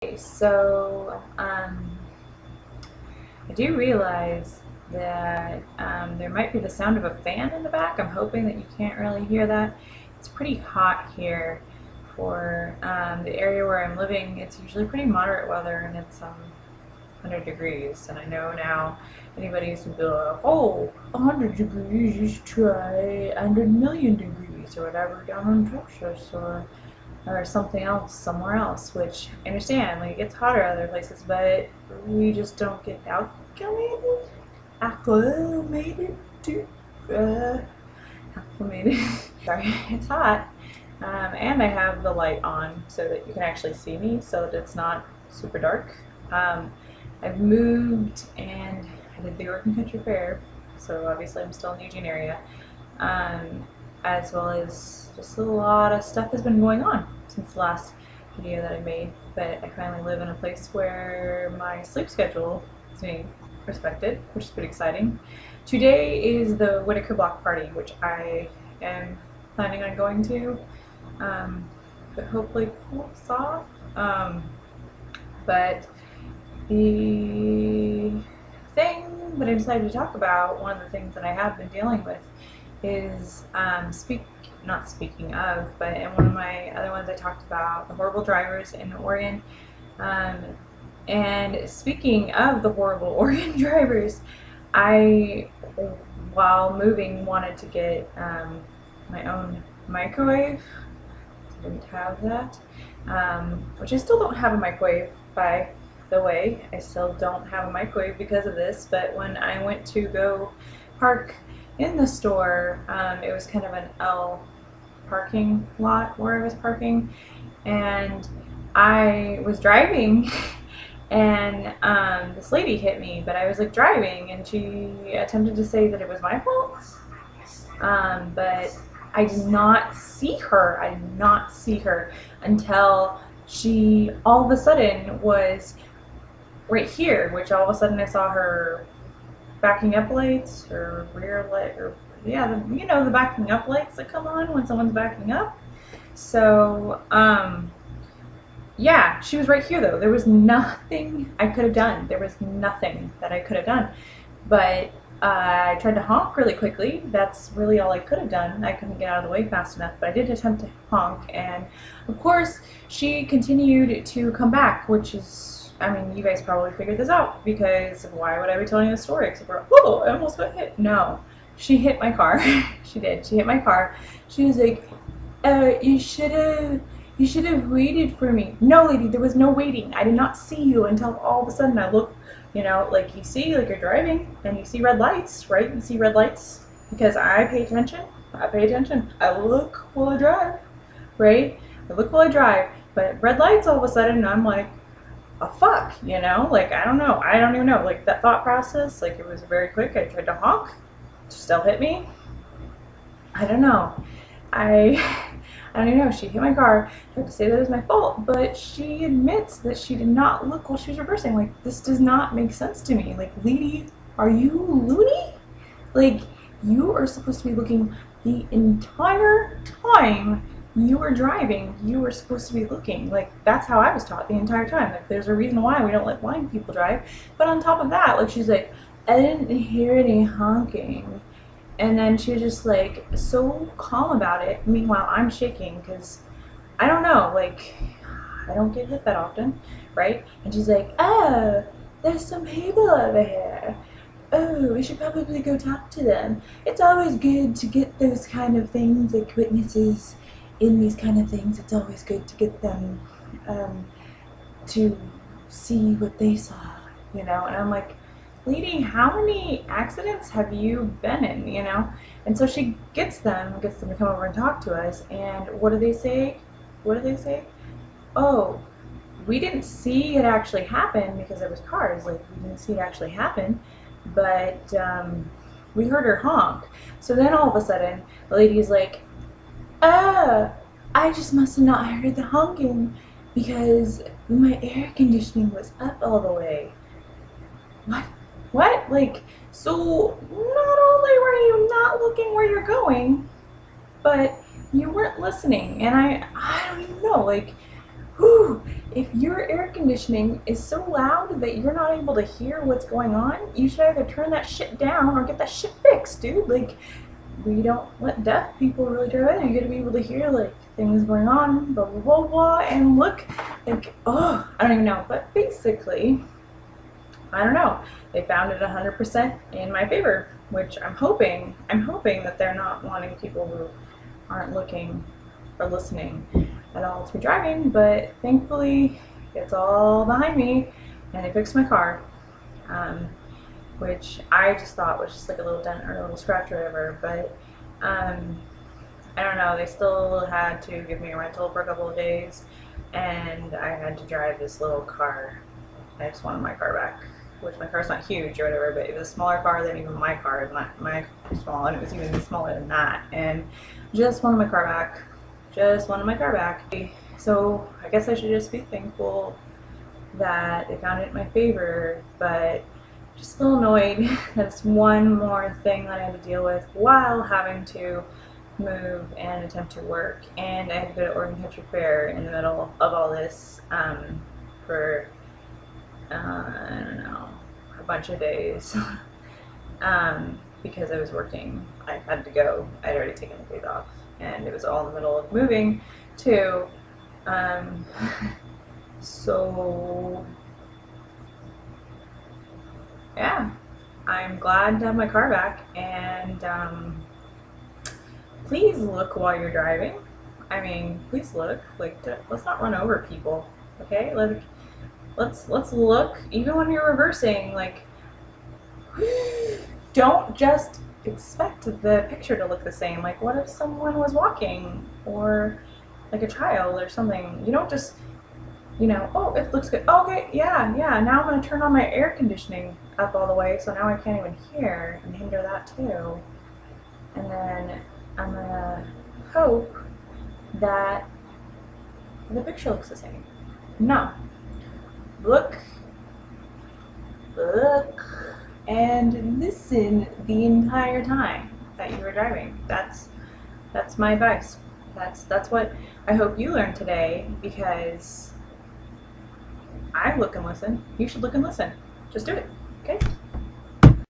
So, I do realize that there might be the sound of a fan in the back. I'm hoping that you can't really hear that. It's pretty hot here for the area where I'm living. It's usually pretty moderate weather and it's 100 degrees. And I know now anybody used to be like, oh, 100 degrees, you should try 100 million degrees or whatever down in Texas or something else somewhere else, which I understand, like it gets hotter other places, but we just don't get acclimated to acclimated. Sorry, it's hot. And I have the light on so that you can actually see me, so that it's not super dark. I've moved and I did the Oregon Country Fair, so obviously I'm still in the Eugene area. As well as just a lot of stuff has been going on since the last video that I made, but I finally live in a place where my sleep schedule is being respected, which is pretty exciting. Today is the Whitaker Block Party, which I am planning on going to, but hopefully cools off. But the thing that I decided to talk about, one of the things that I have been dealing with is not speaking of, but in one of my other ones I talked about the horrible drivers in Oregon. And speaking of the horrible Oregon drivers, I, while moving, wanted to get my own microwave. I didn't have that, which I still don't have a microwave, by the way. I still don't have a microwave because of this, but when I went to go park in the store, it was kind of an L parking lot where I was parking, and I was driving and this lady hit me, but I was like driving and she attempted to say that it was my fault, but I did not see her. I did not see her until she all of a sudden was right here, which all of a sudden I saw her backing up lights or rear light, or yeah, the backing up lights that come on when someone's backing up. So yeah, she was right here though. There was nothing I could have done. There was nothing that I could have done. But I tried to honk really quickly. That's really all I could have done. I couldn't get out of the way fast enough, but I did attempt to honk, and of course she continued to come back, which is, I mean, you guys probably figured this out, because why would I be telling you the story except for, oh, I almost got hit. No, she hit my car. She did. She hit my car. She was like, you should have waited for me. No, lady, there was no waiting. I did not see you until all of a sudden I looked, like you see, like you're driving and you see red lights, right? You see red lights because I pay attention. I pay attention. I look while I drive, right? I look while I drive, but red lights all of a sudden, I'm like, oh fuck, like I don't know. I don't even know. Like that thought process, like it was very quick. I tried to honk. She still hit me. I don't know. I don't even know. She hit my car. I tried to say that it was my fault, but she admits that she did not look while she was reversing. Like, this does not make sense to me. Like, lady, are you loony? Like, you are supposed to be looking the entire time you were driving. You were supposed to be looking. Like, that's how I was taught the entire time. Like, there's a reason why we don't let blind people drive. But on top of that, like, she's like, I didn't hear any honking. And then she was just like so calm about it. Meanwhile, I'm shaking because I don't know, like I don't get hit that often, right? And she's like, oh, there's some people over here. Oh, we should probably go talk to them. It's always good to get those kind of things, like witnesses in these kind of things. It's always good to get them to see what they saw, And I'm like, lady, how many accidents have you been in, And so she gets them to come over and talk to us, and what do they say? Oh, we didn't see it actually happen because there was cars, like we didn't see it actually happen, but we heard her honk. So then all of a sudden, the lady's like, I just must have not heard the honking because my air conditioning was up all the way. What? Like, so not only were you not looking where you're going, but you weren't listening. And I don't even know, like, whew, if your air conditioning is so loud that you're not able to hear what's going on, you should either turn that shit down or get that shit fixed, dude. Like, we don't let deaf people really drive in. You gotta be able to hear, like, things going on, blah, blah, blah, blah, and look, like, oh, I don't even know. But basically, I don't know. They found it 100% in my favor, which I'm hoping that they're not wanting people who aren't looking or listening at all to be driving, but thankfully it's all behind me and they fixed my car, which I just thought was just like a little dent or a little scratch or whatever, but I don't know, they still had to give me a rental for a couple of days and I had to drive this little car. I just wanted my car back, which my car's not huge or whatever, but it was a smaller car than even my car. It's not my car small, and it was even smaller than that. And just wanted my car back. Just wanted my car back. So I guess I should just be thankful that they found it in my favor, but just a little annoyed that it's one more thing that I had to deal with while having to move and attempt to work. And I had to go to Oregon Country Fair in the middle of all this for I don't know, a bunch of days because I was working. I had to go. I'd already taken the days off, and it was all in the middle of moving too. So yeah, I'm glad to have my car back, and please look while you're driving. I mean, please look. Like, let's not run over people, okay? Like, let's look even when you're reversing. Like, don't just expect the picture to look the same. Like, what if someone was walking or like a child or something? You don't just, you know, oh, it looks good. Okay, yeah, now I'm gonna turn on my air conditioning up all the way so now I can't even hear and hinder that too. And then I'm gonna hope that the picture looks the same. No. Look, and listen the entire time that you were driving. That's my advice. That's what I hope you learned today, because I look and listen. You should look and listen. Just do it, okay?